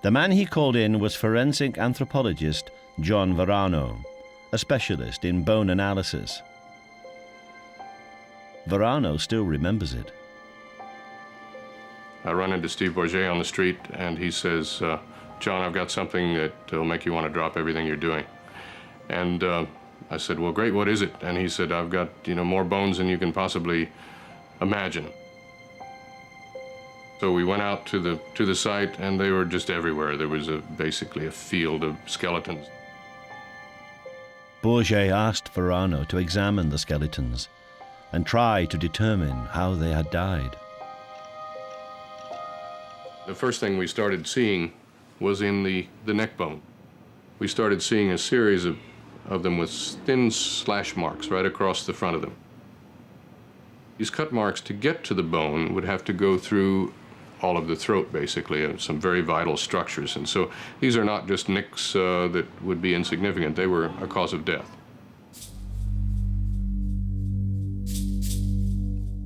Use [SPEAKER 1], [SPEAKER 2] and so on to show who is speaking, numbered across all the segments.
[SPEAKER 1] The man he called in was forensic anthropologist John Varano, a specialist in bone analysis. Varano still remembers it.
[SPEAKER 2] I run into Steve Bourget on the street, and he says, John, I've got something that will make you want to drop everything you're doing. And I said, well, great, what is it? And he said, I've got, more bones than you can possibly imagine. So we went out to the site, and they were just everywhere. There was basically a field of skeletons.
[SPEAKER 1] Bourget asked Varano to examine the skeletons and try to determine how they had died.
[SPEAKER 2] The first thing we started seeing was in the neck bone. We started seeing a series of them with thin slash marks right across the front of them. These cut marks, to get to the bone, would have to go through all of the throat, basically, and some very vital structures. And so these are not just nicks that would be insignificant. They were a cause of death.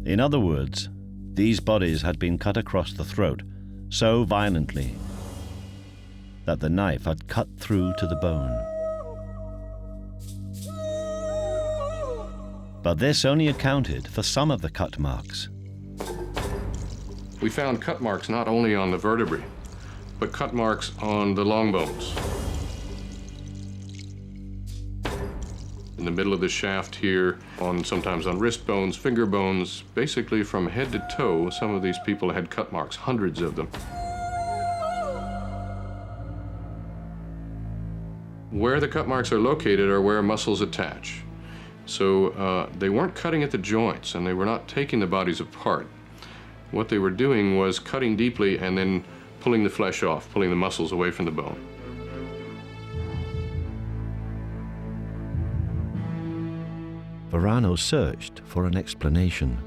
[SPEAKER 1] In other words, these bodies had been cut across the throat so violently that the knife had cut through to the bone. But this only accounted for some of the cut marks.
[SPEAKER 2] We found cut marks not only on the vertebrae, but cut marks on the long bones. In the middle of the shaft here, sometimes on wrist bones, finger bones, basically from head to toe, some of these people had cut marks, hundreds of them. Where the cut marks are located are where muscles attach. So they weren't cutting at the joints, and they were not taking the bodies apart. What they were doing was cutting deeply and then pulling the flesh off, pulling the muscles away from the bone.
[SPEAKER 1] Varano searched for an explanation.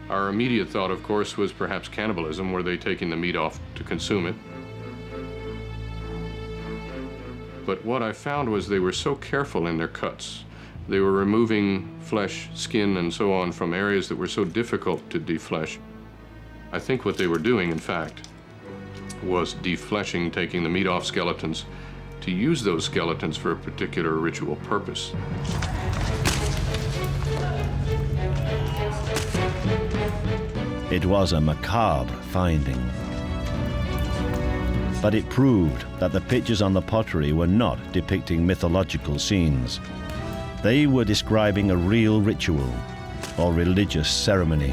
[SPEAKER 2] Our immediate thought, of course, was perhaps cannibalism. Were they taking the meat off to consume it? But what I found was they were so careful in their cuts. They were removing flesh, skin, and so on from areas that were so difficult to deflesh. I think what they were doing, in fact, was defleshing, taking the meat off skeletons, to use those skeletons for a particular ritual purpose.
[SPEAKER 1] It was a macabre finding. But it proved that the pictures on the pottery were not depicting mythological scenes. They were describing a real ritual or religious ceremony.